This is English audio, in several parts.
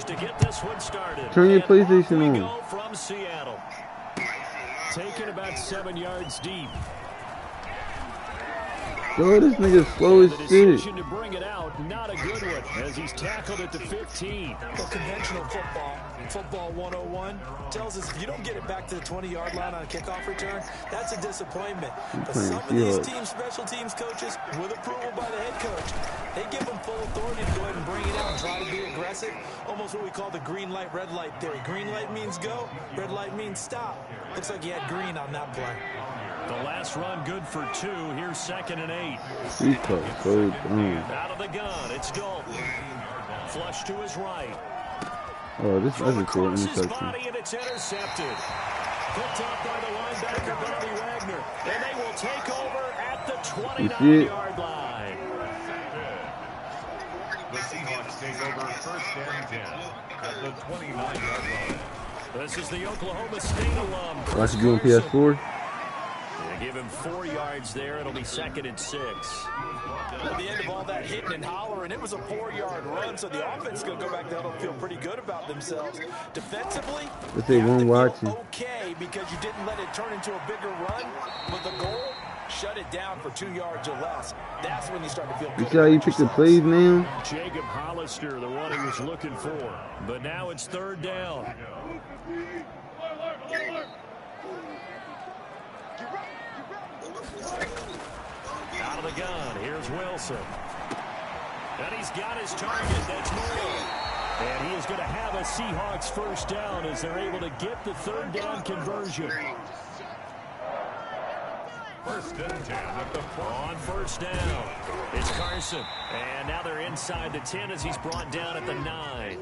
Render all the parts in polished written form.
scores to get this one started. Turn your PlayStation on. Go from Seattle. Taken about 7 yards deep. Yo, this nigga slow as The shit. decision to bring it out, not a good one, as he's tackled at the 15. Well, conventional football 101, tells us if you don't get it back to the 20-yard line on a kickoff return, that's a disappointment. But some of these special teams coaches, with approval by the head coach, they give them full authority to go ahead and bring it out and try to be aggressive. Almost what we call the green light, red light theory. Green light means go, red light means stop. Looks like he had green on that play. The last run good for 2. Here's 2nd and 8. He so dumb. Out of the gun, it's Dalton. Flush to his right. Oh, this is a cool Crosses interception. body and it's intercepted. Picked up by the linebacker, Bobby Wagner. And they will take over at the 29-yard line. The Seahawks take over 1st and 10 at the 29-yard line. This is the Oklahoma State alum. Watch you doing PS4? They give him 4 yards there. It'll be 2nd and 6. At the end of all that hitting and hollering, it was a 4-yard run, so the offense is going to go back there and feel pretty good about themselves. Defensively, Let's say one watching. okay because you didn't let it turn into a bigger run, but the goal, shut it down for 2 yards or less. That's when you start to feel good. You see how you pick the plays now? Jacob Hollister, the one he was looking for. But now it's 3rd down. Out of the gun, here's Wilson. And he's got his target, that's Moore. And he is going to have a Seahawks 1st down as they're able to get the 3rd down conversion. 1st and 10 at the 4. On 1st down, it's Carson. And now they're inside the 10 as he's brought down at the 9.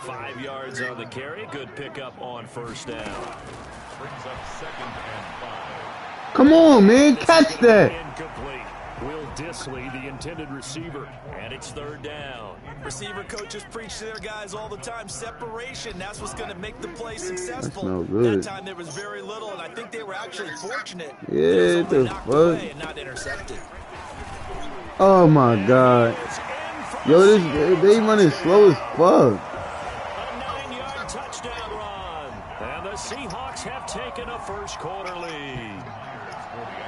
5 yards on the carry. Good pickup on 1st down. Brings up 2nd and 5. Come on, man. Catch that. Incomplete. Will Disley, the intended receiver. And it's 3rd down. Receiver coaches preach to their guys all the time. Separation, that's what's going to make the play successful. That's no good. That time there was very little, and I think they were actually fortunate. Yeah, the fuck. And not intercepted. Oh my god. Yo, this they running slow as fuck. A 9-yard touchdown run. And the Seahawks have taken a 1st quarter lead.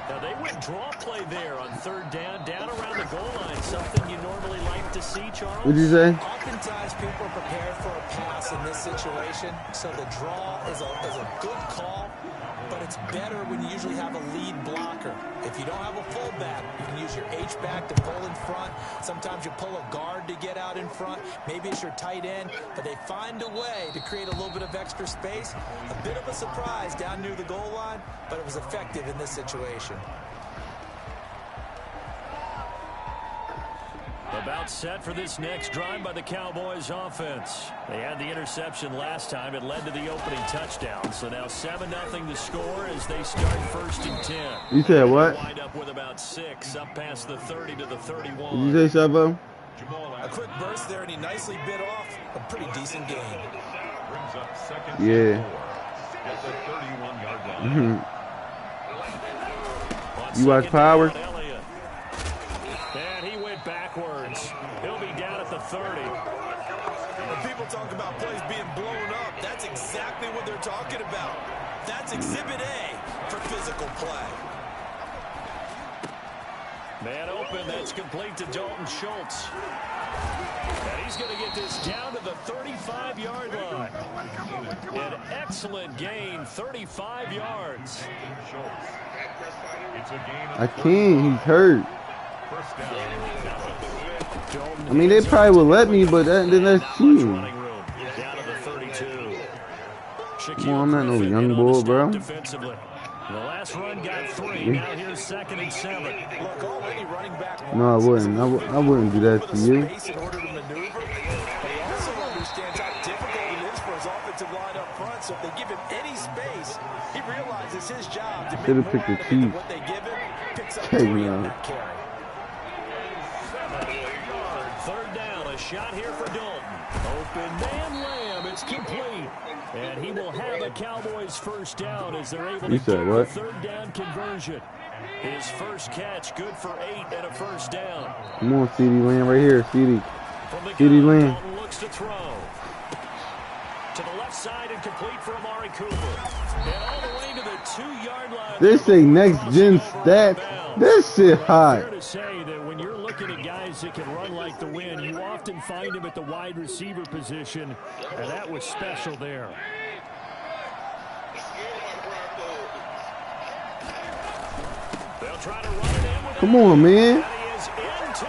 Now they went draw play there on 3rd down around the goal line. Something you normally like to see, Charles? What'd you say? Oftentimes people are prepared for a pass in this situation, so the draw is a good call, but it's better when you usually have a lead blocker. If you don't have a fullback, you can use your H-back to pull in front. Sometimes you pull a guard to get out in front. Maybe it's your tight end, but they find a way to create a little bit of extra space. A bit of a surprise down near the goal line, but it was effective in this situation. About set for this next drive by the Cowboys offense. They had the interception last time. It led to the opening touchdown. So now 7-0 to score as they start 1st and 10. You said what? Wind up with about 6 up past the 30 to the 31. Did you say Sabo? A quick burst there, and he nicely bit off a pretty decent game. Brings up 2nd Yeah. and 4 at the 31-yard line. You watch Power? And he went backwards. He'll be down at the 30. When people talk about plays being blown up, that's exactly what they're talking about. That's Exhibit A for physical play. Man open, that's complete to Dalton Schultz. And he's going to get this down to the 35-yard line. An excellent gain, 35 yards. I can't. He's hurt. 1st down. I mean, they probably would let me, but then that's cheating. Down to the 32. Come on, I'm not no young boy, bro. Defensively. The last run got 3. Now here's 2nd and 7. Look, already running back. No, I wouldn't. I wouldn't do that to you. In order to maneuver, but he also understands how difficult it is for his offensive line up front. So if they give him any space, he realizes his job to Should have picked the Chiefs. what they give him. Picks up Hey, 3 man. on that carry. 3rd down, a shot here for Dalton. Open man, Lamb, it's complete. And he will have a Cowboys 1st down as they're able to get the 3rd down conversion. His first catch, good for 8 and a 1st down. Come on, CD Lamb, right here, CD. From the CD gun, Lamb. Dalton looks to throw. To the left side and complete for Amari Cooper. And all the way to the 2-yard line. This ain't next gen stats. This shit hot. Fair to say that when you're looking at guys that can run like the wind, you often find them at the wide receiver position, and that was special there. They'll try to run it in with Come on, man.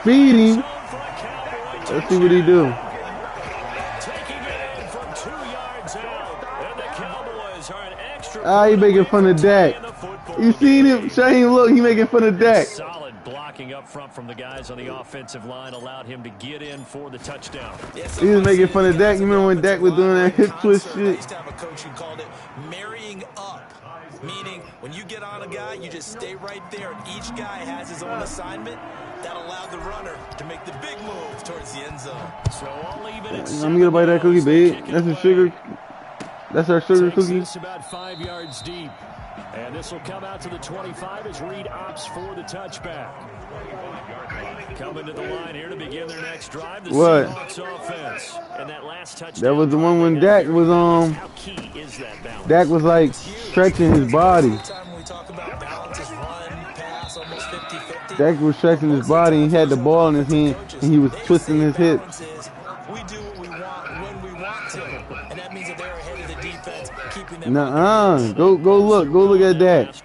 Feed him. Let's see what he do. Taking it in from 2 yards out, and the Cowboys are an extra. Ah, he making fun of Dak. You seen him? Shane, look, he making fun of Dak. Solid blocking up front from the guys on the offensive line allowed him to get in for the touchdown. He was making fun of Dak. You remember when Dak was doing that hip twist I shit? used to have a coach who called it marrying up, meaning when you get on a guy, you just stay right there, and each guy has his own assignment. That allowed the runner to make the big move towards the end zone. So I'll leave it at I'm gonna bite that cookie, babe. That's a sugar. That's our sugar cookie. This about 5 yards deep. And this will come out to the 25 as Reed opts for the touchback. Coming to the line here to begin their next drive. The Seahawks offense. And that last touchdown. That was the one when Dak was How key is that balance? Dak was like stretching his body. Dak was stretching his body. And he had the ball in his hand and he was twisting his hips. We do what we want when we want to, and that means that they're ahead of the defense, keeping them. Nuh-uh. Go look at that.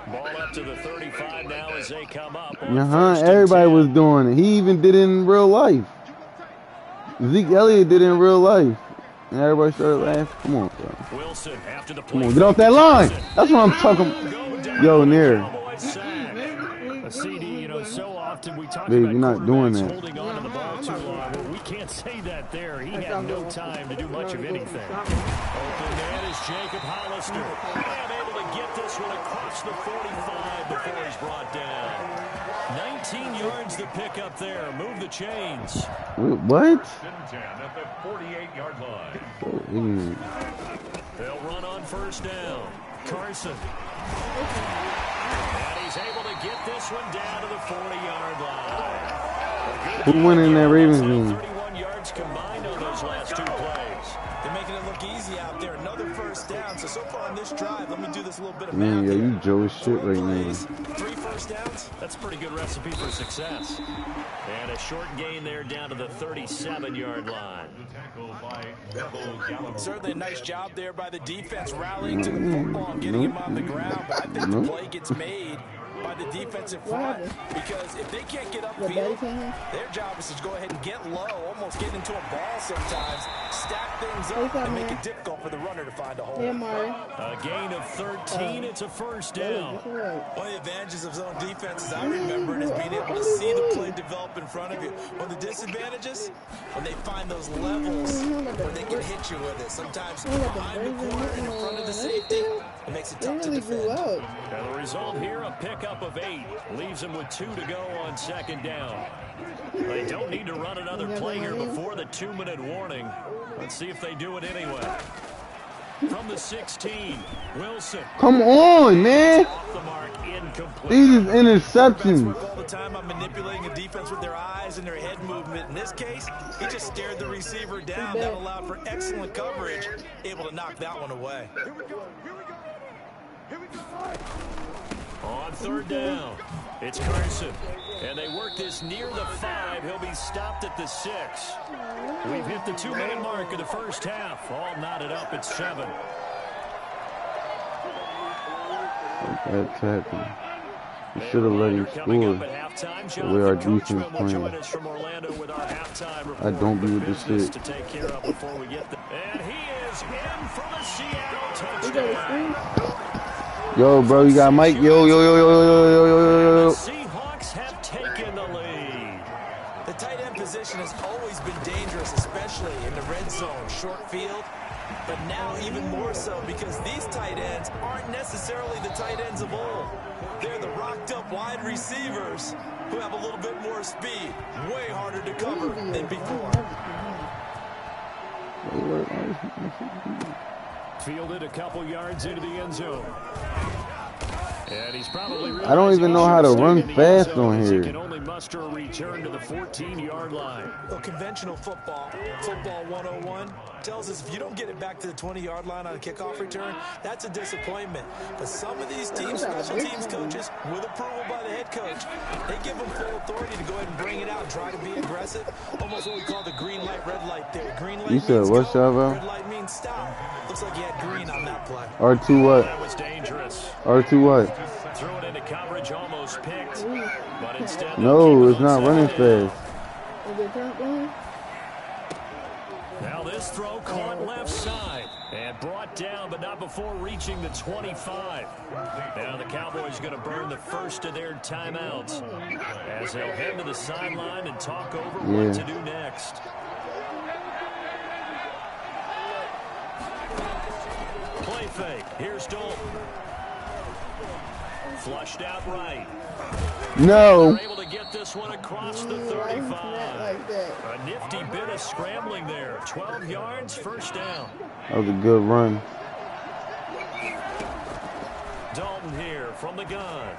Ball up to the 35 now as they come up. Everybody was doing it. He even did it in real life. Zeke Elliott did it in real life. And everybody started laughing. Come on, bro. Wilson after the Come on, get off that line. That's what I'm talking. Yo, near. A CD, so often we talk Babe, about you're not doing that. holding on to the ball too long. Well, we can't say that there. He had no time to do much of anything. Open man is Jacob Hollister. And able to get this one across the 45 before he's brought down. 19 yards to pick up there. Move the chains. Wait, what? At the 48-yard line. They'll run on first down. Carson. And he's able to get this one down to the 40-yard line. Who won in that Ravens game? 31 yards combined on those last 2 plays. They're making it look easy out there. Another first down. So far on this drive, let me do this a little bit of math. Man, yeah, here. you Joe as shit right now. 3 first downs. That's a pretty good recipe for success. And a short gain there down to the 37-yard line. Certainly a nice job there by the defense rallying to the football and getting him on the ground. But I think the play gets made by the defensive front, because if they can't get upfield, their job is to go ahead and get low, almost get into a ball sometimes, stack things up, and make it difficult for the runner to find a hole. A gain of 13, it's a first down. One of the advantages of zone defense, as I remember it, is being able to see the play develop in front of you. One of the disadvantages, when they find those levels where they can hit you with it, sometimes behind the corner and in front of the safety, it makes it tough to defend. And the result here, a pickup of 8, leaves them with 2 to go on second down. They don't need to run another play here before the 2-minute warning. Let's see if they do it anyway. From the 16, Wilson. Come on, man. Off the mark, incomplete. These is interceptions. All the time I'm manipulating a defense with their eyes and their head movement. In this case, he just stared the receiver down. That allowed for excellent coverage, able to knock that one away. On third down, it's Carson. And they work this near the 5. He'll be stopped at the 6. We've hit the 2-minute mark of the first half. All knotted up at 7. That's happening. We should have let him score. The way our defense playing. I don't be with this shit. And he is in for the Seattle touchdown. Yo, bro, you got Mike. Yo. The Seahawks have taken the lead. The tight end position has always been dangerous, especially in the red zone, short field. But now even more so, because these tight ends aren't necessarily the tight ends of old. They're the rocked-up wide receivers who have a little bit more speed. Way harder to cover than before. Fielded a couple yards into the end zone. And he's probably I don't even know how to run fast on here. He can only muster a return to the 14-yard line. Well, conventional football 101, tells us if you don't get it back to the 20-yard line on a kickoff return, that's a disappointment. But some of these teams, special teams coaches, with approval by the head coach, they give them full authority to go ahead and bring it out and try to be aggressive. Almost what we call the green light, red light theory. Green light means what, go, red light means stop. Looks like he had green on that play. R2 what? That was dangerous. R2 what? Threw it into coverage, almost picked. But instead, No, it's not running fast. Now this throw caught left side and brought down, but not before reaching the 25. Now the Cowboys going to burn the first of their timeouts as they'll head to the sideline and talk over what to do next. Play fake. Here's Dalton. Flushed out right. No. They're able to get this one across the 35. A nifty bit of scrambling there. 12 yards, first down. That was a good run. Dalton here from the gun.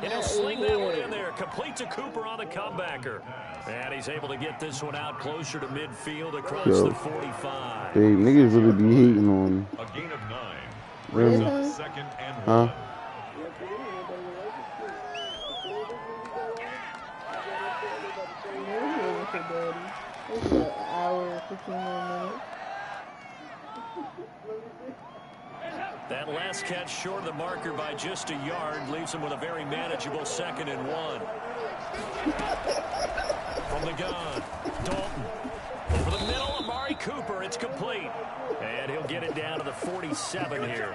And he'll sling that one in there. Complete to Cooper on the comebacker. And he's able to get this one out closer to midfield across the 45. Hey, niggas really be hating on me. A gain of 9. Really? Brings up second and Huh? 1. It's an hour and 15 more minutes. That last catch short of the marker by just a yard leaves him with a very manageable 2nd and 1. From the gun, Dalton. Over the middle, Amari Cooper. It's complete. And he'll get it down to the 47 here.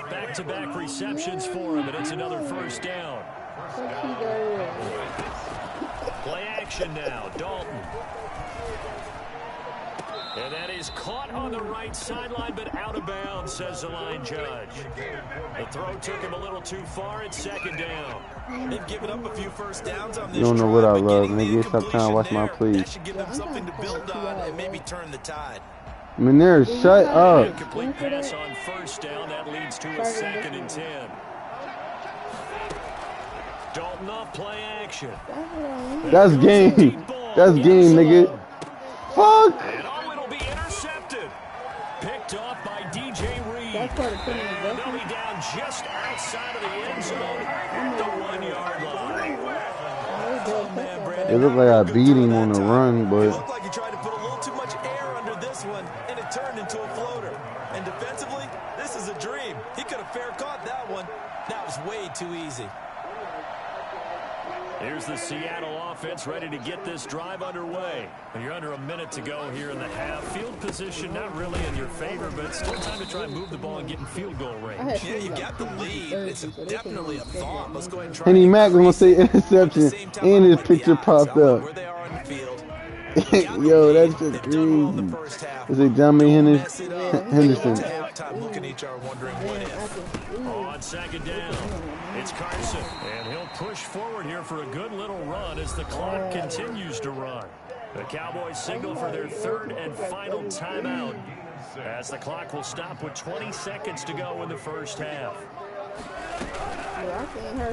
Back-to-back receptions for him, and it's another first down. Play action now, Dalton. And that is caught on the right sideline, but out of bounds, says the line judge. The throw took him a little too far. It's 2nd down. They've given up a few first downs on this. You don't know what I love, nigga. Stop trying to watch my plays. That should give them something to build on and maybe turn the tide. Manera, shut up. Incomplete pass on first down. That leads to a 2nd and 10. Dalton off play action. That's game. That's game, nigga. Fuck. And it'll be intercepted. Picked off by DJ Reed. And they'll be down just outside of the end zone at the 1-yard line. Oh, man, Brandon, It looked like I beat him on the run, It but looked like he tried to put a little too much air under this one, and it turned into a floater. And defensively, this is a dream. He could have fair caught that one. That was way too easy. Here's the Seattle offense ready to get this drive underway. You're under a minute to go here in the half. Field position not really in your favor, but it's still time to try and move the ball and get in field goal range. Yeah, you got the lead. It's definitely a thought. Let's go ahead and try. Henny Mack was gonna say interception, and his picture popped up. Where they are on the field. Yo, that's just crazy. Is it John May Henderson? Halftime, looking at each other, wondering what if. On 2nd down, it's Carson, and he'll push forward here for a good little run as the clock continues to run. The Cowboys signal for their 3rd and final timeout as the clock will stop with 20 seconds to go in the first half.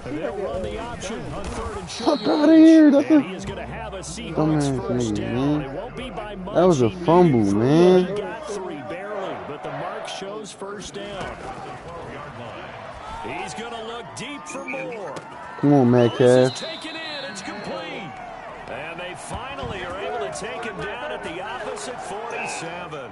And they'll run the option on 3rd and short. Fuck out of here. That's And he a is going to have a Seahawks dumbass first nigga, down. man. It won't be by much. That was a He fumble, needed 3. man. He got 3 barely, but the mark shows first down. He's going to look deep for more. Come on, This Metcalf. is taken in. It's complete. And they finally are able to take him down at the opposite 47.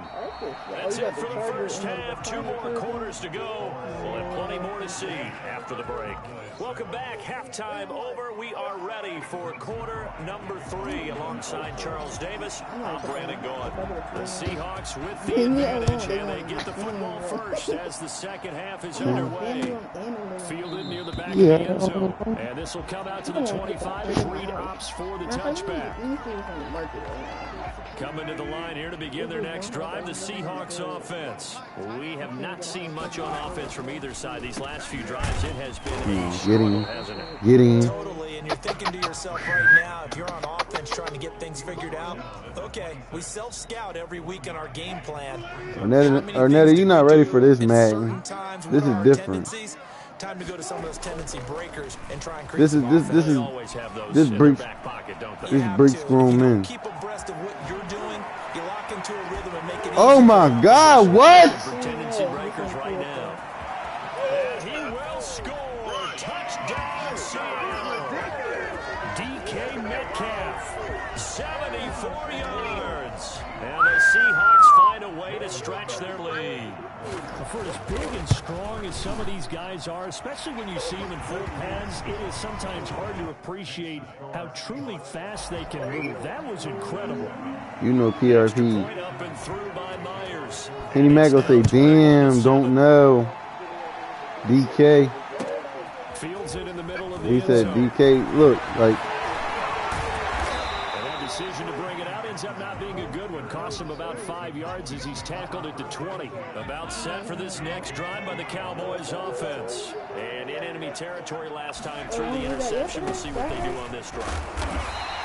That's it for the first half. 2 more quarters to go. We'll have plenty more to see after the break. Welcome back. Halftime over. We are ready for quarter number 3 alongside Charles Davis. I'm Brandon Gaud. The Seahawks with the advantage, and they get the football first as the second half is underway. Fielded near the back of the end zone. And this will come out to the 25 as Reed opts for the touchback. Coming to the line here to begin their next drive, the Seahawks offense. We have not seen much on offense from either side these last few drives. It has been a struggle, hasn't it? Get him. Totally, and you're thinking to yourself right now, if you're on offense trying to get things figured out, okay, we self-scout every week in our game plan. Arnetta, you're not ready for this, Madden. This is different. time to go to some of those tendency breakers and try and create This is some this offense. is Always have those this in breaks their back pocket, don't they? this You have breaks to. If grown you don't men. keep abreast of what you're doing, you lock into a rhythm and make it easy. Oh my God! What? For tendency breakers right now. And he will score. Touchdown, Seattle. DK Metcalf, 74 yards. And the Seahawks find a way to stretch their lead. For as big and strong as some of these guys are, especially when you see them in full pads, it is sometimes hard to appreciate how truly fast they can move. That was incredible. You know PRP. Point up and through by Myers. Kenny Mack will say, "Damn, don't know." DK. Fields it in the middle of the He end said, zone. "DK, look like." And that decision to bring it out ends up not being a good one. Cost him about 5 yards as he's tackled it to 20. About set for this next drive by the Cowboys offense. And in enemy territory last time through the interception. We'll see what they do on this drive.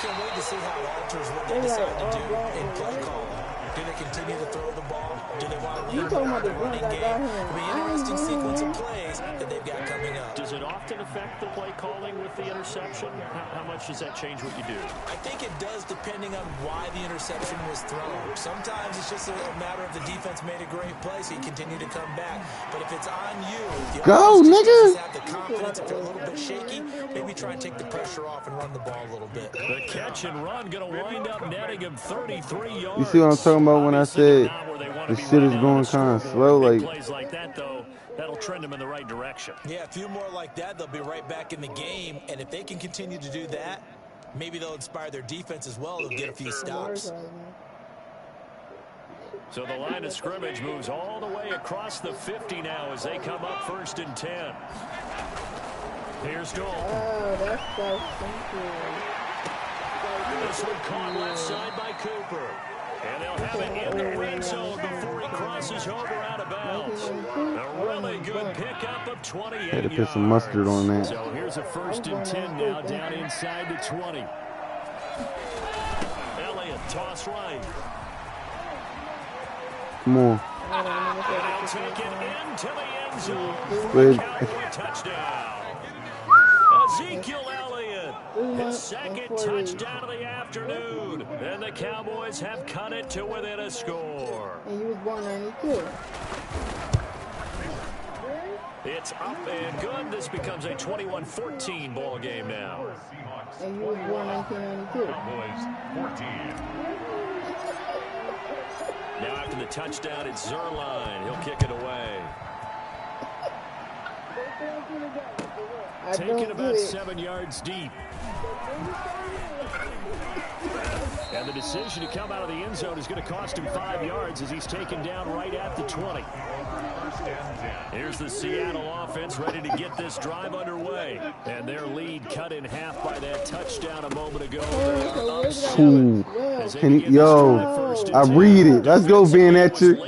Can't wait to see how it alters what they decide to do in play calling. Do they continue to throw the ball? Do they want to lean on the running game? It'll be an interesting sequence of plays that they've got coming up. Does it often affect the play calling with the interception? How much does that change what you do? I think it does depending on why the interception was thrown. Sometimes it's just a matter of the defense made a great play, so you continue to come back. But if it's on you, the Go, offense just nigga! doesn't have the confidence, if they're a little bit shaky, maybe try and take the pressure off and run the ball a little bit. The catch and run going to wind up netting him 33 yards. You see what I'm talking about when I said this shit is going kind of slow? Like, Plays like that, though, that'll trend them in the right direction. Yeah, a few more like that, they'll be right back in the game. And if they can continue to do that, maybe they'll inspire their defense as well. They'll get a few stops. So the line of scrimmage moves all the way across the 50 now as they come up 1st and 10. Here's Dalton. Oh, that's so simple. This one caught left side by Cooper. And they'll have it in the red zone before he crosses over out of bounds. A really good pickup of 28 yards. had to put some mustard on that. So here's a 1st and 10 now down inside the 20. Elliott, toss right. Come on. And he'll take it into the end zone for a Good. Cowboy touchdown. Ezekiel Elliott, his 2nd touchdown of the afternoon. And the Cowboys have cut it to within a score. And you was born 92. It's up and good. This becomes a 21-14 ball game now. And you was born 1992. Cowboys 14. Now after the touchdown, it's Zerline. He'll kick it away. Taken about 7 yards deep. And the decision to come out of the end zone is going to cost him 5 yards as he's taken down right at the 20. Here's the Seattle offense ready to get this drive underway. And their lead cut in half by that touchdown a moment ago. They are up 7 as they begin this drive, 1st and I 10. read it. Let's go, Van Etcher.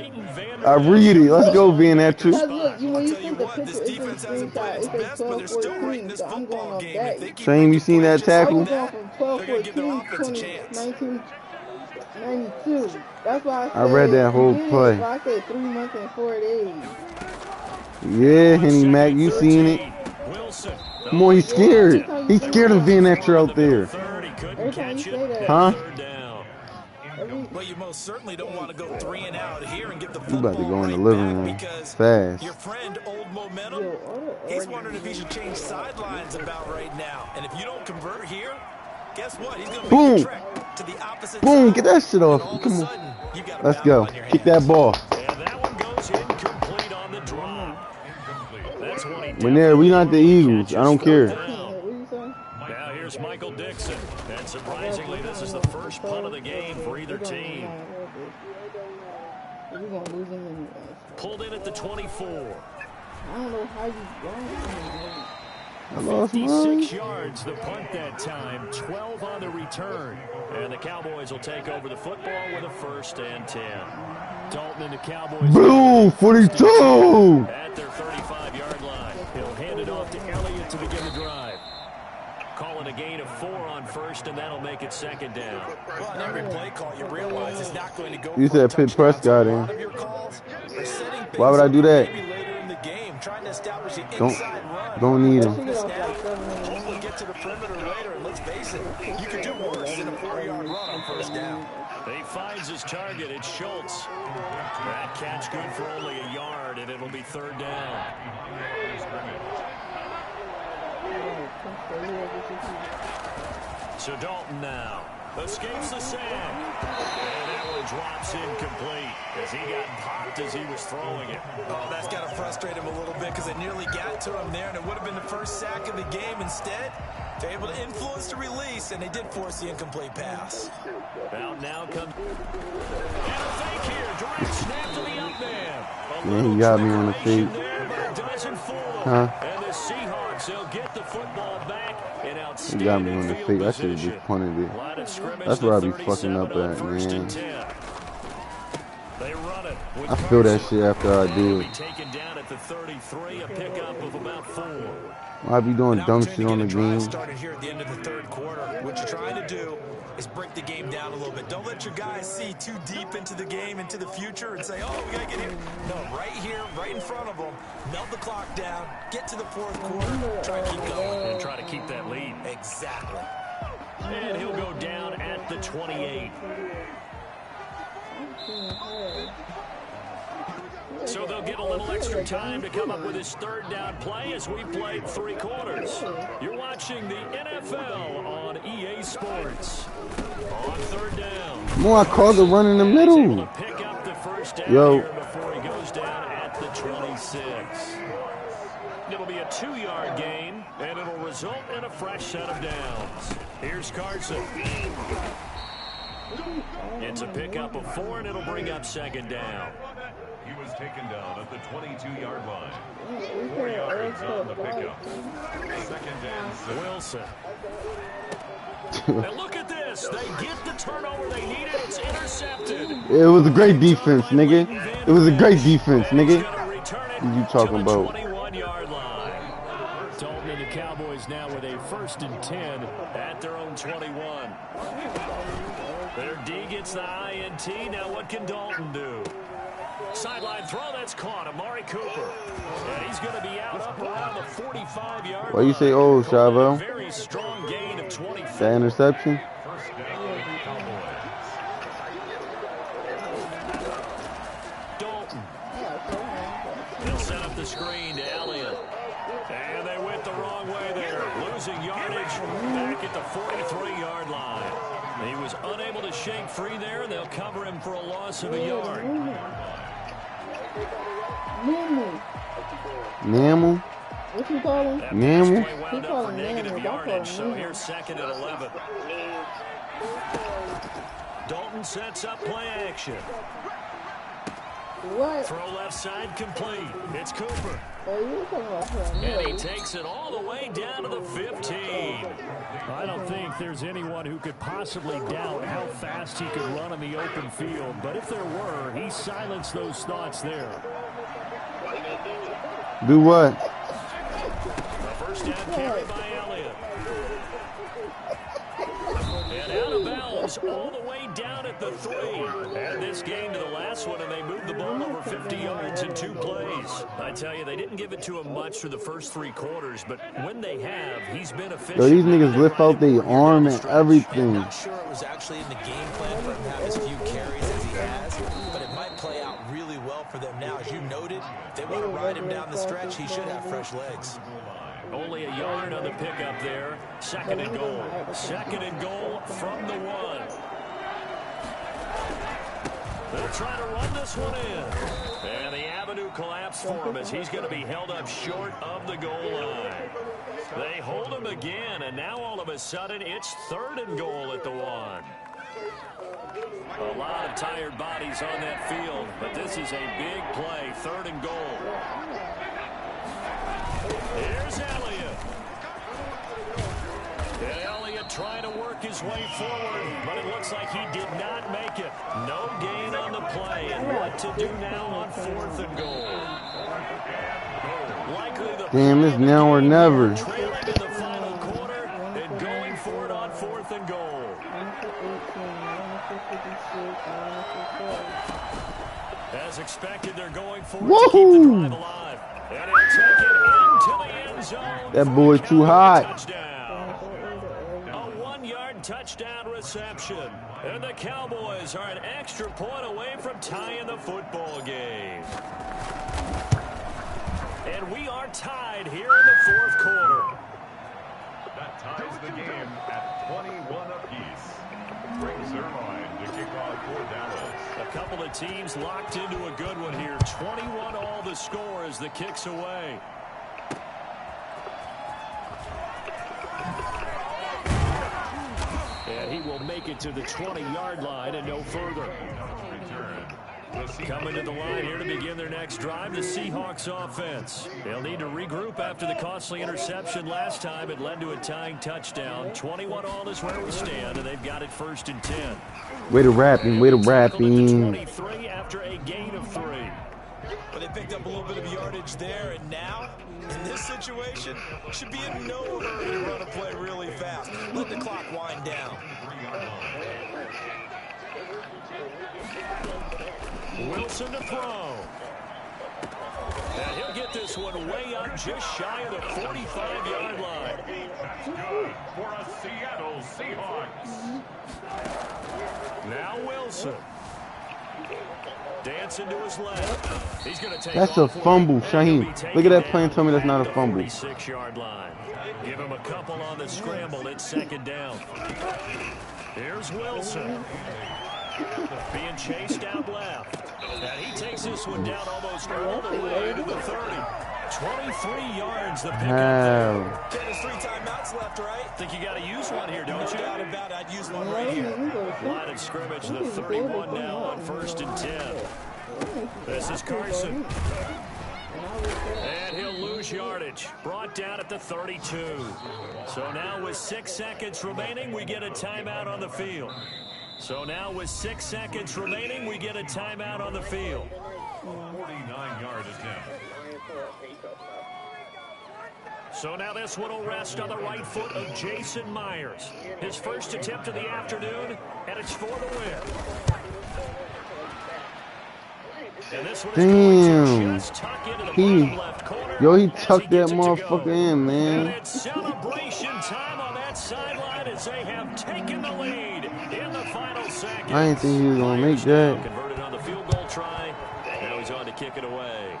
I read it. Let's go, Van Etcher. Because look, when you sent the What, this picture, it's a defense hasn't played its screenshot. It best, says but they're still right in 12-14, this so I'm going football off game. that. If they keep Shane, you making seen that plays just like tackle? I'm that, going from they're going to give the 12-14, offense a chance. 1992. That's why I said I read that whole play. I said 3 months and 4 days. Yeah, Henny Mac, you seen it. Wilson. Come on, he's scared. He's scared of Van Etcher out there. Every time you say that. Huh? Well, you most certainly don't want to go 3 and out here and get the You football about to go in the right living back room because fast. your friend, Old Momentum, he's wondering if he should change sidelines about right now. And if you don't convert here, guess what? He's going to Boom. make the trek to the opposite Boom, side. get that shit off. And all of a Come on. sudden, you got a Let's battle go. on your Kick that hands. ball. And that one goes incomplete on the drop. That's one he When there, we not the Eagles. I don't care. What you say? Now here's Michael Dixon. And surprisingly, this is the first punt of the game for either team. We're going to lose them anyway. Pulled in at the 24. I don't know how you I lost 56 mine. yards the punt that time, 12 on the return. And the Cowboys will take over the football with a 1st and 10. Dalton and the Cowboys. Boom, 42. At their 35-yard line. He'll hand it off to Elliott to begin the drive. Calling a gain of 4 on 1st, and that'll make it 2nd down. Well, on every play call, you realize it's not going to go You for a said Pitt touchdown. Prescott A in. lot of your calls are setting Why would I things do up that? maybe later in the game, trying to establish the Don't- inside run. Don't need him. Hopefully get to the perimeter later, and let's face it, you could do worse than a 4-yard run on first down. He finds his target. It's Schultz. That catch good for only a yard, and it'll be third down. So Dalton now escapes the sack. And that one drops incomplete as he got popped as he was throwing it. Oh, that's got to frustrate him a little bit because it nearly got to him there, and it would have been the first sack of the game. Instead, they're able to influence the release, and they did force the incomplete pass. Well, now comes... And a fake here. Direct snap to the up man. Yeah, he got me on the feet. Huh? And the Seahawks, they'll get the football back. He got me on the feet. I should have just punted it. That's where I be fucking up at, man. I feel that shit after I do it. I be doing dumb shit on the game. Started here at the end of the third quarter. What you're trying to do is break the game down a little bit. Don't let your guys see too deep into the game, into the future, and say, oh, we got to get here. No, right here, right in front of them, melt the clock down, get to the fourth quarter, try to keep going. And try to keep that lead. Exactly. And he'll go down at the 28. So they'll get a little extra time to come up with his third down play as we played 3 quarters. You're watching the NFL on EA Sports. On third down. More, I called the run in the middle. Pick up the first down Yo. here before he goes down at the 26. It'll be a 2-yard gain, and it'll result in a fresh set of downs. Here's Carson. It's a pickup of 4, and it'll bring up second down. He was taken down at the 22-yard line. 4 yards on the pickup. Second and 6. Wilson. And look at this. They get the turnover they needed. It's intercepted. It was a great defense, nigga. It was a great defense, nigga. What you talking about? 21-yard line. Dalton and the Cowboys now with a 1st and 10 at their own 21. Their D gets the INT. Now what can Dalton do? Sideline throw, that's caught. Amari Cooper. And he's going to be out up around the 45-yard line. Why you say, oh, Chavo? Very strong gain of 24. That interception? Dalton. They'll set up the screen to Elliott. And they went the wrong way there. Losing yardage back at the 43-yard line. He was unable to shake free there, and they'll cover him for a loss of a yard. Mammal? What you call him? Mammal? He called him negative yardage, so here's 2nd and 11. Dalton sets up play action. What? Throw left side complete. It's Cooper. Oh, you talking about him? And he takes it all the way down to the 15. I don't think there's anyone who could possibly doubt how fast he could run in the open field. But if there were, he silenced those thoughts there. Do what? The first down carry by Elliott. And out of bounds all the way down at the 3. And this game to the last one, and they moved the ball over 50 yards in 2 plays. I tell you, they didn't give it to him much through the first 3 quarters, but when they have, he's been efficient. Yo, these niggas lift out their arm and everything. I'm not sure it was actually in the game plan for him to have as few carries as he has, but it might play out really well for them now. As you noted, if they want to ride him down the stretch, he should have fresh legs. Only a yard on the pickup there. 2nd and goal. 2nd and goal from the 1. They'll try to run this one in. And the avenue collapsed for him as he's going to be held up short of the goal line. They hold him again, and now all of a sudden it's 3rd and goal at the 1. A lot of tired bodies on that field, but this is a big play. 3rd and goal. Here's Elliott. And Elliott trying to work his way forward, but it looks like he did not make it. No gain on the play, and what to do now on 4th and goal. Likely the Damn, it's now or never. trailing in the final quarter and going for it on 4th and goal. As expected, they're going for it to keep the drive alive. And he'll take it into the end zone. That boy's too hot. Touchdown. A 1-yard touchdown reception. And the Cowboys are an extra point away from tying the football game. And we are tied here in the fourth quarter. That ties the game at 21 apiece. Brings their line to kick off for Dallas. A couple of teams locked into a good one here. 21 all the score as the kick's away. And he will make it to the 20-yard line and no further. Coming to the line here to begin their next drive, the Seahawks offense. They'll need to regroup after the costly interception last time. It led to a tying touchdown. 21 all is where we stand, and they've got it 1st and 10. Way to rapping, way to rapping. 23 after a gain of 3. But they picked up a little bit of yardage there, and now, in this situation, should be in no hurry to run a play really fast. Let the clock wind down. Wilson to throw. And he'll get this one way up just shy of the 45-yard line. That's good for a Seattle Seahawks. Now Wilson. Dancing to his left. He's going to take That's a fumble, Shaheem. Look at that play and tell me that's not a fumble. 46-yard line. Give him a couple on the scramble. It's 2nd down. Here's Wilson. Being chased out left. And he takes this one down almost all the way to the 30. 23 yards the pickup there. Ken, there's 3 timeouts left, right? Think you got to use one here, don't No you? doubt about it. I'd use one right here. Line of scrimmage, the 31 now on 1st and 10. This is Carson. And he'll lose yardage. Brought down at the 32. So now with 6 seconds remaining, we get a timeout on the field. So now with 6 seconds remaining, we get a timeout on the field. 49-yard attempt. So now this one will rest on the right foot of Jason Myers. His first attempt of the afternoon, and it's for the win. And this one is going to just tuck into the bottom left corner. Yo, he tucked that motherfucker in, man. And it's celebration time on that sideline as they have taken the lead in the final seconds. I didn't think he was going to make that. Converted on the field goal try. Now he's on to kick it away.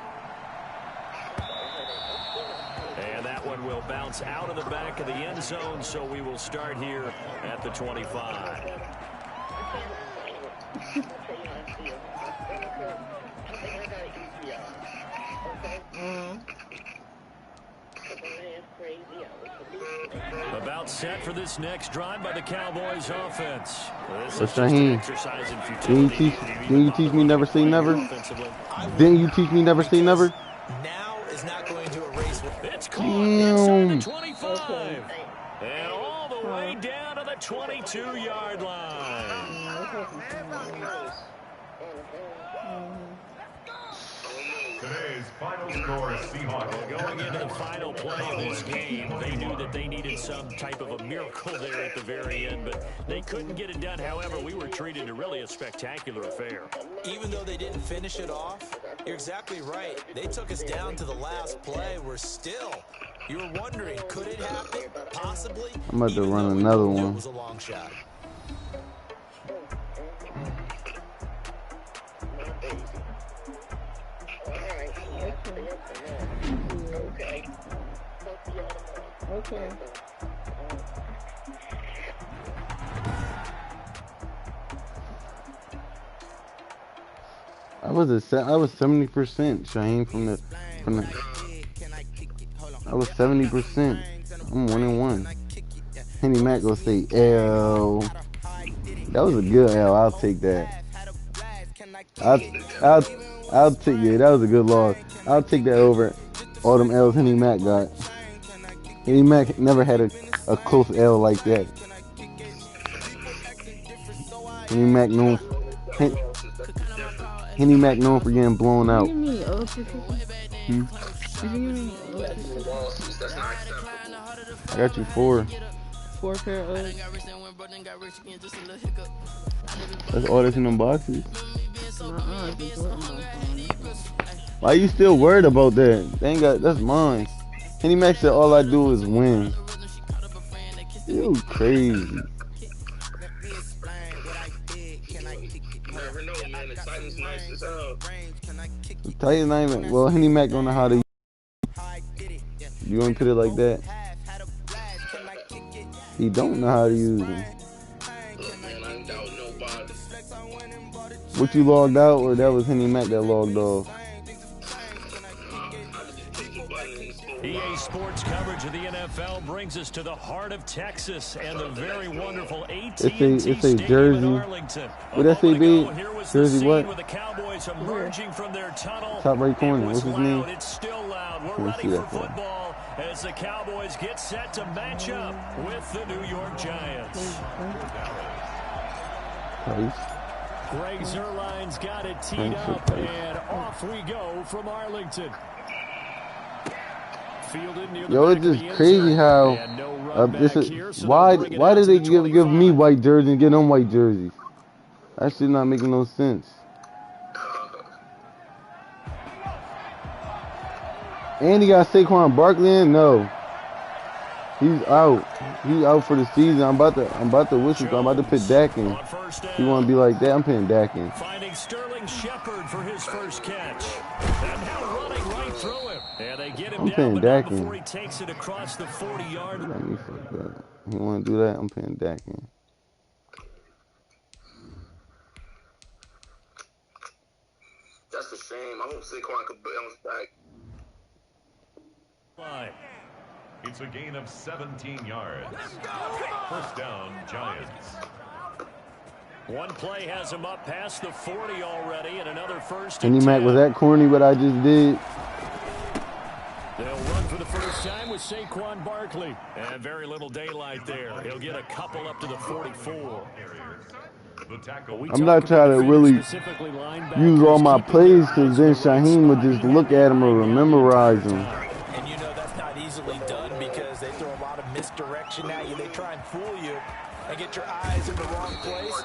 And that one will bounce out of the back of the end zone, so we will start here at the 25. About set for this next drive by the Cowboys offense. This is just an exercise in futility. Didn't you teach me never say never? Didn't you teach me never say never? Now is not going to erase. It's caught inside the 25. And all the way down to the 22-yard line. Today's final score is Seahawks. Going into the final play of this game, they knew that they needed some type of a miracle there at the very end, but they couldn't get it done. However, we were treated to really a spectacular affair. Even though they didn't finish it off, you're exactly right. They took us down to the last play. We're still. You were wondering, could it happen? Possibly. I'm about to run another one. It was a long shot. Okay. I was 70%, Shaheem, from the I was 70%. I'm 1-1. Henny Mac gonna say L. That was a good L. I'll take that. I'll take it. That was a good loss. I'll take that over all them L's Henny Mac got. Henny Mac never had a close L like that. Henny Mac known for getting blown out. Give me I got you 4. 4 pair of O's. That's all that's in them boxes. Why you still worried about that? They ain't got, that's mine. Henny Mac said all I do is win. You crazy. Never know, man. The Titans nice as hell. The Titans not even, well, Henny Mac don't know how to. You want to put it like that? He don't know how to use them. Man, I ain't doubt nobody. What, you logged out, or that was Henny Mac that logged off? EA Sports coverage of the NFL brings us to the heart of Texas and the very wonderful AT&T Stadium Jersey. in Arlington. What that say, B? Jersey what? With the Cowboys emerging from their tunnel. Top right corner. What's his name? It's still loud. We're ready for football as the Cowboys get set to match up with the New York Giants. Greg Zuerlein's got it teed up, and off we go from Arlington. Yo, it's just crazy how why did they give me white jerseys and give them white jerseys? That shit not making no sense. And he got Saquon Barkley in? No. He's out. He's out for the season. I'm about to whistle. I'm about to put Dak in. He want to be like that? I'm putting Dak in. Finding Sterling Shepard for his first catch. And now running right through him. And they get him down, but not before he takes it across the 40-yard line. You want to do that? I'm putting Dak in. That's a shame. I hope Saquon could bounce back. It's a gain of 17 yards. First down, Giants. One play has him up past the 40 already, and another first. Henny Mac, was that corny what I just did? They'll run for the first time with Saquon Barkley. And very little daylight there. He'll get a couple up to the 44. I'm not trying to really use all my plays, because then Shaheem would just look at him or memorize him. And you know that's not easily done because they throw a lot of misdirection at you. They try and fool you and get your eyes in the wrong place.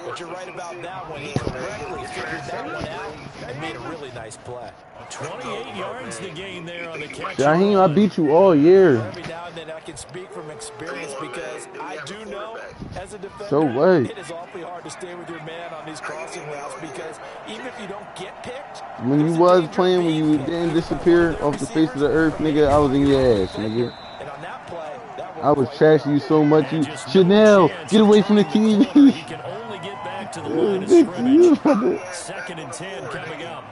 But you're right about that one. He correctly figured that one out and made a really nice play. 28 yards the gain there on the catch. Shaheem, I beat you all year. Every now and then I can speak from experience because I do know as a defender, so what? It is awfully hard to stay with your man on these crossing routes because even if you don't get picked, when you was playing, when you didn't disappear off the face of the earth, nigga, I was in your ass, nigga. And on that play, I was trashing you so much. You, Chanel, get away from the TV. He can only get back to the line of scrimmage. 2nd and 10 coming up.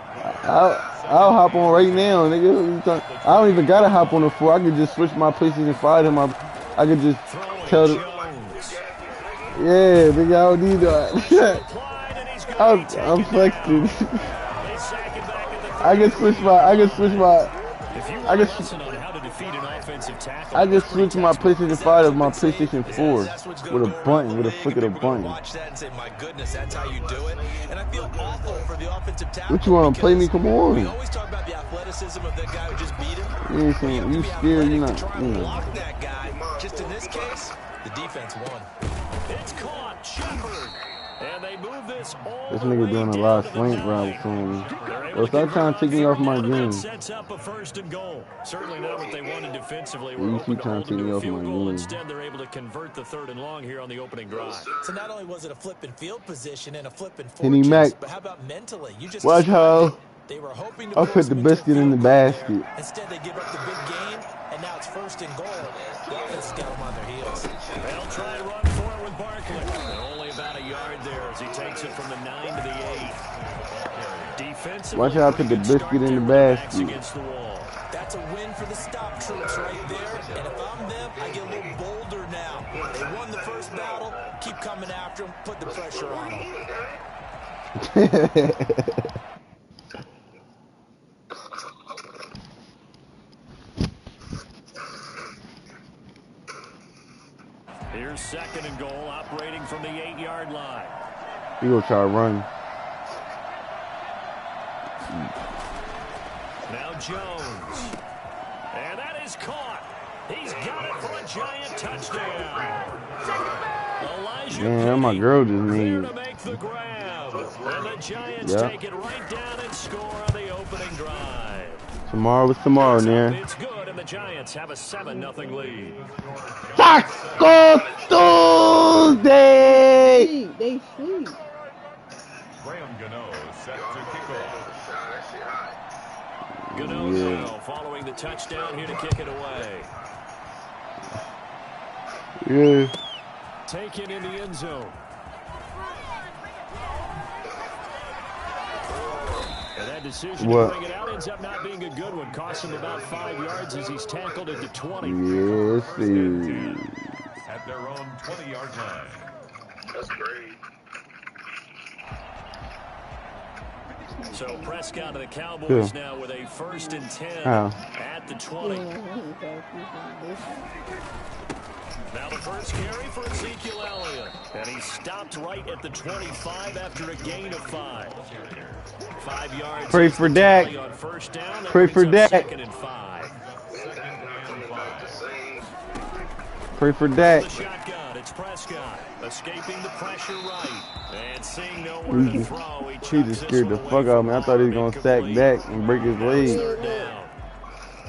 I'll hop on right now, nigga. I don't even gotta hop on the 4. I could just switch my places and fire him. I could just tell the. Yeah, nigga, I don't need that. I'm flexing. I can switch my PlayStation 5 to my PlayStation 4 with a button, with a flick of the button. watch that and say, my goodness, that's how you do it. And I feel awful for the offensive tackle. What you want to play me? Come on. We always talk about the athleticism of the guy who just beat him. You scared, you not. Block that guy. Just in this case, the defense won. It's caught, Shepard. And they move this all This nigga doing a lot of slant routes on me. Yo, stop trying to take me off my game. Sets up a 1st and goal. Certainly not what they wanted defensively. You keep trying to take me off my game. Instead, they're able to convert the 3rd and long here on the opening drive. So not only was it a flip and field position and a flip and Henny Mac, but how about mentally? You just watch how they were hoping to I put the biscuit in the basket. Instead, they give up the big game, and now it's 1st and goal. The offense has got them on their heels. They'll try and run for it with Barkley. And only about a yard there as he takes it from the 9 to the 8. Defensively, watch how I put the biscuit in the basket. Against the wall. That's a win for the stop troops right there. And if I'm them, I get a little bolder now. They won the first battle. Keep coming after them. Put the pressure on them. Here's 2nd and goal, operating from the 8-yard line. He gonna try to run. Now Jones. And that is caught. He's got it for a giant touchdown. Man, my girl just made to make the grab. And the Giants take it right down and score on the opening drive. Tomorrow was tomorrow, Nair. It's good, and the Giants have a 7-0 lead. Taco Tuesday! They sleep. Graham Gano set to kick off. Gano now following the touchdown here to kick it away. Yeah. Taken in the end zone. And that decision to bring it out ends up not being a good one. Costs him about 5 yards as he's tackled at the 20. Yes, sir. At their own 20-yard line. That's great. So Prescott of the Cowboys now with a 1st and 10 at the 20. Now the first carry for Ezekiel Elliott. And he stopped right at the 25 after a gain of 5. 5 yards. Pray for Dak. On first down. Pray for Dak. 2nd and 5. Pray for Dak. The shotgun. It's Prescott. Escaping the pressure right. And seeing nowhere to throw. He just scared the fuck out of me. I thought he was going to sack Dak and break his leg.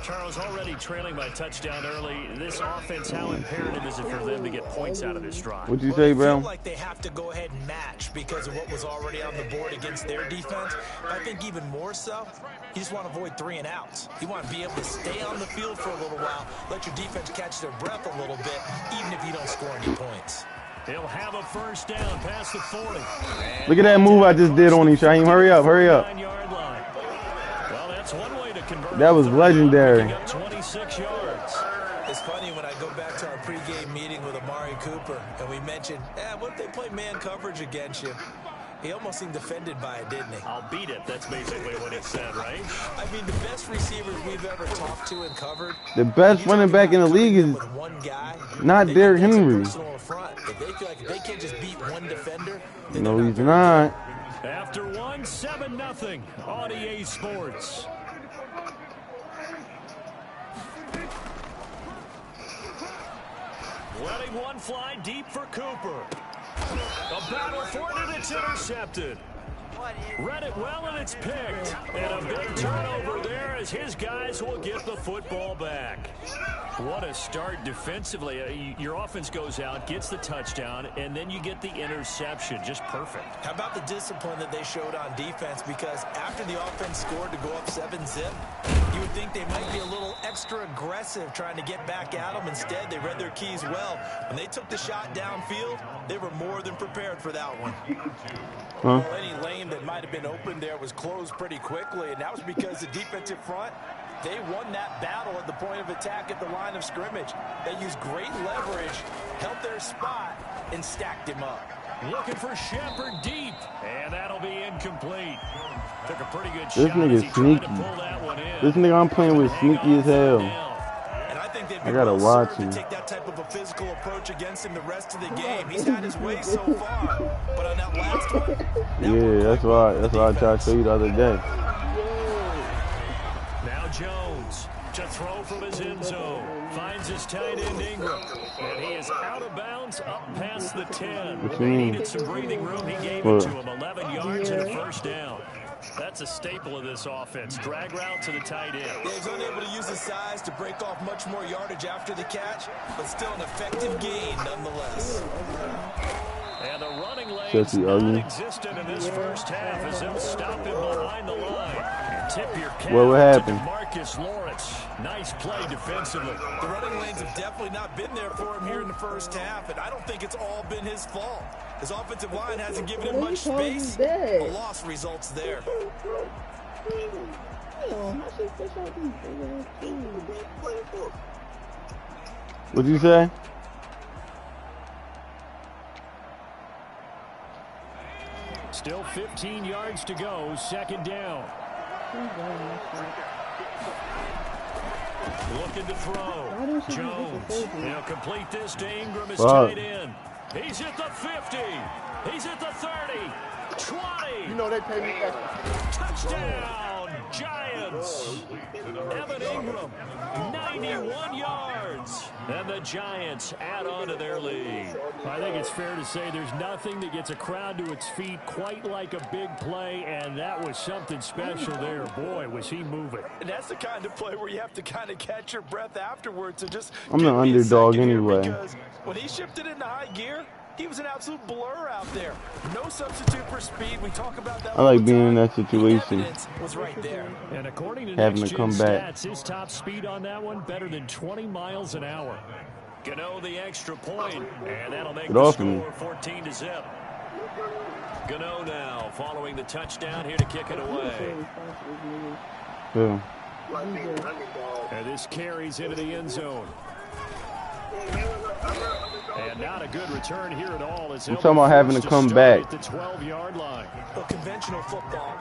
Charles, already trailing by touchdown early. This offense, how imperative is it for them to get points out of this drive? What'd you say, bro? I feel like they have to go ahead and match because of what was already on the board against their defense. But I think even more so, you just want to avoid 3 and outs. You want to be able to stay on the field for a little while, let your defense catch their breath a little bit, even if you don't score any points. He'll have a first down past the 40. Look at that move I just did on him, Shaheem. Hurry up, hurry up. Well, that's one way to convert. That was legendary. 26 yards. It's funny when I go back to our pregame meeting with Amari Cooper and we mentioned, what if they play man coverage against you? He almost seemed offended by it, didn't he? I'll beat it. That's basically what he said, right? I mean, the best receivers we've ever talked to and covered. The best running back in the league is not Derrick Henry. If they feel like if they can't just beat one defender, No, he's not. After 7-0 on EA Sports. Letting one fly deep for Cooper. A battle for it, and it's intercepted. Read it well, and it's picked. And a big turnover there as his guys will get the football back. What a start defensively. Your offense goes out, gets the touchdown, and then you get the interception. Just perfect. How about the discipline that they showed on defense? Because after the offense scored to go up 7-zip, you would think they might be a little extra aggressive trying to get back at them. Instead, they read their keys well. When they took the shot downfield, they were more than prepared for that one. Well, any lane that might have been open there was closed pretty quickly, and that was because the defensive front, they won that battle at the point of attack at the line of scrimmage. They used great leverage, held their spot, and stacked him up. Looking for Shepard deep, and that'll be incomplete. Took a pretty good This shot nigga's as he tried to sneaky. pull that one in. This nigga I'm playing with sneaky as hell. And I think they'd be I gotta watch served him. to take that type of a physical approach against him the rest of the game. He's had his way so far, but on that last one, Yeah, that's why I tried to show you the other day. Now Jones to throw from his end zone. Finds his tight end Ingram. And he is out of bounds up past the 10. What you He mean? needed some breathing room. He gave What? it to him. 11 yards and a first down. That's a staple of this offense. Drag route to the tight end. Yeah, he's unable to use his size to break off much more yardage after the catch, but still an effective gain nonetheless. And the running lane's Chelsea non-existent in this first half as they'll stop him behind the line. And tip your cap What happened? to Marcus Lawrence. Nice play defensively. The running lanes have definitely not been there for him here in the first half, and I don't think it's all been his fault. His offensive line hasn't given him much space. A loss results there. What'd you say? Still 15 yards to go, second down. Looking to throw. Jones. He'll complete this to Ingram as Fuck. tight end. He's at the 50. He's at the 30. 20. You know they pay me extra. Touchdown. Giants. Evan Ingram, 91 yards. And the Giants add on to their lead. I think it's fair to say there's nothing that gets a crowd to its feet quite like a big play, and that was something special there. Boy, was he moving. And that's the kind of play where you have to kind of catch your breath afterwards and just I'm the underdog anyway. Because when he shifted into high gear, he was an absolute blur out there. No substitute for speed. We talk about that. I like being in that situation. The evidence was right there. And according to Having Next to Gen come back. Stats, his top speed on that one better than 20 miles an hour. Gano the extra point, and that'll make Get the off me. score 14-0. Gano now following the touchdown here to kick it away. Yeah. And this carries into the end zone. And not a good return here at all. I'm talking about having to come back. At the 12-yard line. Well, conventional football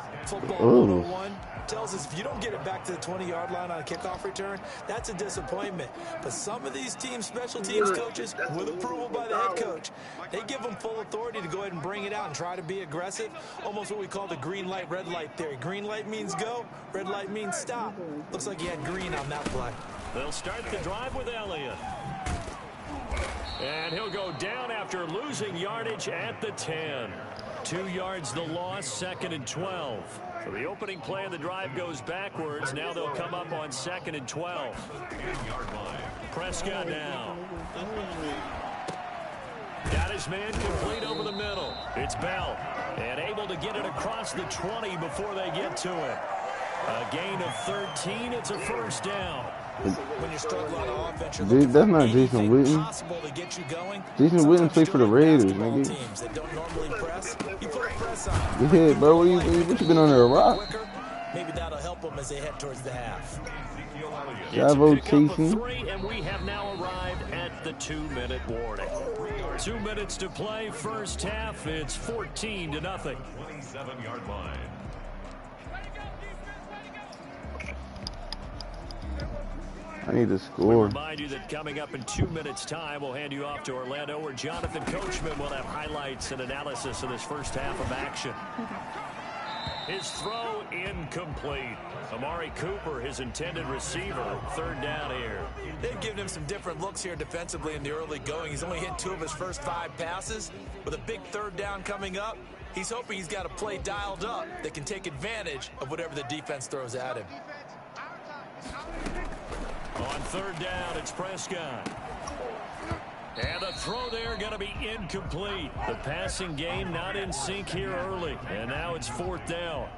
Ooh. 101 tells us if you don't get it back to the 20-yard line on a kickoff return, that's a disappointment. But some of these teams, special teams coaches, with approval by the head coach, they give them full authority to go ahead and bring it out and try to be aggressive. Almost what we call the green light, red light theory. Green light means go, red light means stop. Looks like he had green on that play. They'll start the drive with Elliott. And he'll go down after losing yardage at the 10. 2 yards the loss, 2nd and 12. So the opening play of the drive goes backwards. Now they'll come up on 2nd and 12. Prescott now. Got his man complete over the middle. It's Bell. And able to get it across the 20 before they get to it. A gain of 13. It's a first down. When you're struggling on offense, you're Dude, that's not Jason Witten. possible to get you going. Jason Witten played for the Raiders, nigga. Teams that don't normally press, you put a press on. Yeah, bro, what you been under a rock? Quicker, maybe that'll help them as they head towards the half. Javo Pick up a chasing. 3, and we have now arrived at the 2-minute warning. 2 minutes to play, first half. It's 14-0. 27-yard line. I need to We score. remind you that coming up in 2 minutes' time, we'll hand you off to Orlando, where Jonathan Coachman will have highlights and analysis of this first half of action. His throw incomplete. Amari Cooper, his intended receiver, 3rd down here. They've given him some different looks here defensively in the early going. He's only hit 2 of his first 5 passes. With a big 3rd down coming up, he's hoping he's got a play dialed up that can take advantage of whatever the defense throws at him. On 3rd down, it's Prescott. And the throw there going to be incomplete. The passing game not in sync here early. And now it's 4th down.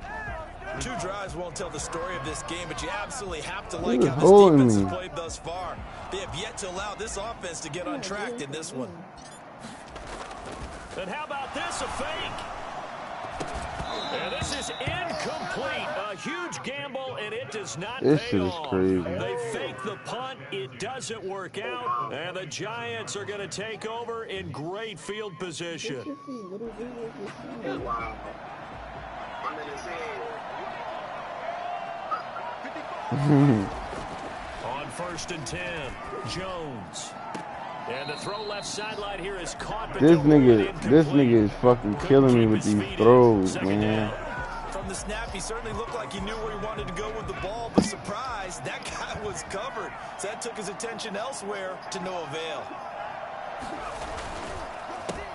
2 drives won't tell the story of this game, but you absolutely have to like Who's how this holding defense me? has played thus far. They have yet to allow this offense to get untracked in this one. And how about this, a fake? And this is incomplete. A huge gamble, and it does not This pay shit is off. crazy. They fake the punt. It doesn't work out. And the Giants are going to take over in great field position. Wow. I'm in his head. On 1st and 10, Jones. And the throw left sideline here is caught. But This incomplete. nigga is fucking killing me with these throws, man. From the snap, he certainly looked like he knew where he wanted to go with the ball, but surprise, that guy was covered. So that took his attention elsewhere to no avail.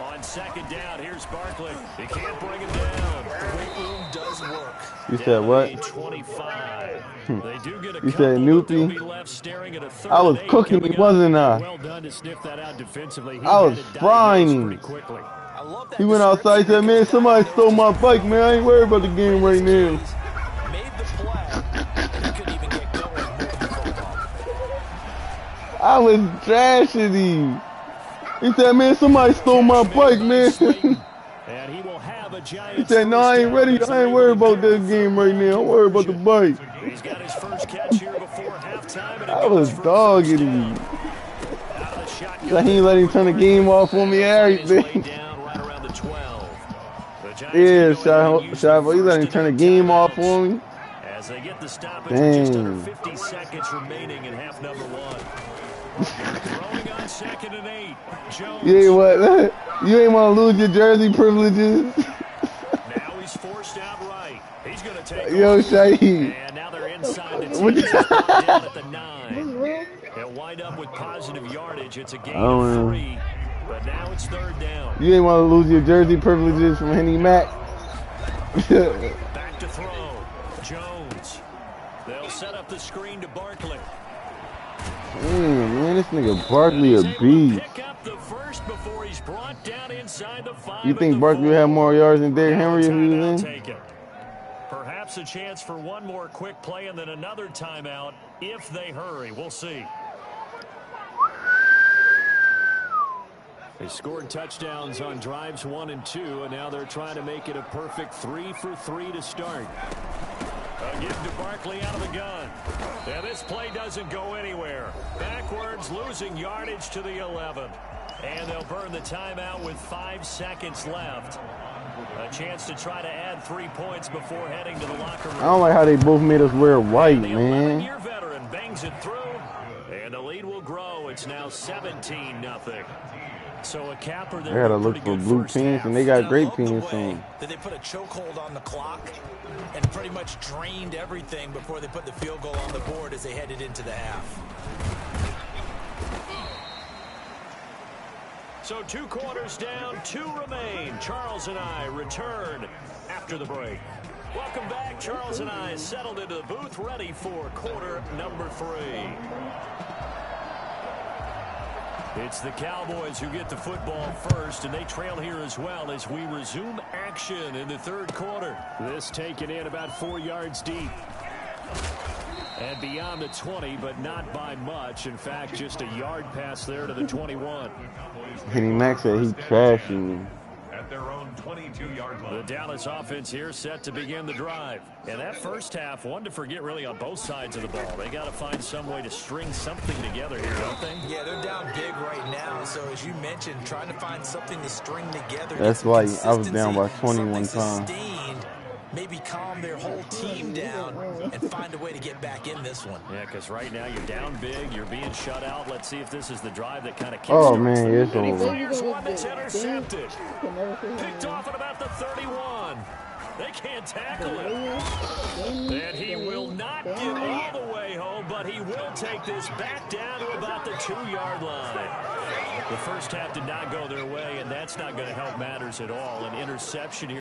On 2nd down, here's Barkley. He can't bring him down. Weight room does work. You said what? 25. They do get a You couple, said but Noopy? they'll be left staring at a 3rd I was and 8 cooking coming it, up. wasn't I? Well done to sniff that out defensively. He I was had to frying diagnose him. pretty quickly. I love that He went outside and said, man, somebody stole my bike, man. I ain't worried about the game right now. Made the play, and he couldn't even get going with the football. I was trashing him. He said, man, somebody stole my bike, man. And he will have a He Giants said, no, I ain't ready. I ain't worried about this game right now. I'm worried about the bike. He's got his first catch here before halftime. And I was dogging him. Like he ain't let him turn the game off on me and everything. Yeah, Shavo, he let him turn the game off on me. As they get the stoppage with just under Dang. 50 seconds remaining in half number 1. Throwing on 2nd and 8. Jones. You ain't what? You ain't want to lose your jersey privileges. Now he's forced out right. He's going to take Yo, off. Shahid. And now they're inside the 10. He's brought down at the 9. They'll wind up with positive yardage. It's a gain of 3. But now it's third down. You ain't want to lose your jersey privileges from Henny Mac. Back to throw. Jones. They'll set up the screen to Barkley. Damn, man, this nigga Barkley a beast. Pick up the first before he's brought down inside the 5. You think Barkley would have more yards than Derrick Henry if he was in? Perhaps a chance for one more quick play and then another timeout if they hurry. We'll see. They scored touchdowns on drives 1 and 2, and now they're trying to make it a perfect 3 for 3 to start. Give to Barkley out of the gun. And this play doesn't go anywhere. Backwards, losing yardage to the 11. And they'll burn the timeout with 5 seconds left. A chance to try to add 3 points before heading to the locker room. I don't like how they both made us wear white, the man. 11-year veteran bangs it through. And the lead will grow. It's now 17-0. So a capper there. I gotta look for blue pants, and they got great pants on. That they put a chokehold on the clock and pretty much drained everything before they put the field goal on the board as they headed into the half. So 2 quarters down, 2 remain. Charles and I return after the break. Welcome back. Charles and I settled into the booth, ready for quarter number 3. It's the Cowboys who get the football first, and they trail here as well as we resume action in the third quarter. This taken in about 4 yards deep. And beyond the 20, but not by much. In fact, just a yard pass there to the 21. Henny Mac said he trashing me. At their own 22-yard line. The Dallas offense here set to begin the drive. And that first half, one to forget really on both sides of the ball. They got to find some way to string something together here, don't they? Yeah, they're down big right now. So as you mentioned, trying to find something to string together. That's why I was down by 21 times. Maybe calm their whole team down and find a way to get back in this one. Yeah, because right now you're down big, you're being shut out. Let's see if this is the drive that kind of kicks. Oh man, it's and he over. fires one that's intercepted. Picked off at about the 31. They can't tackle him. And he will not get all the way home, but he will take this back down to about the 2-yard line. The first half did not go their way, and that's not going to help matters at all. An interception here.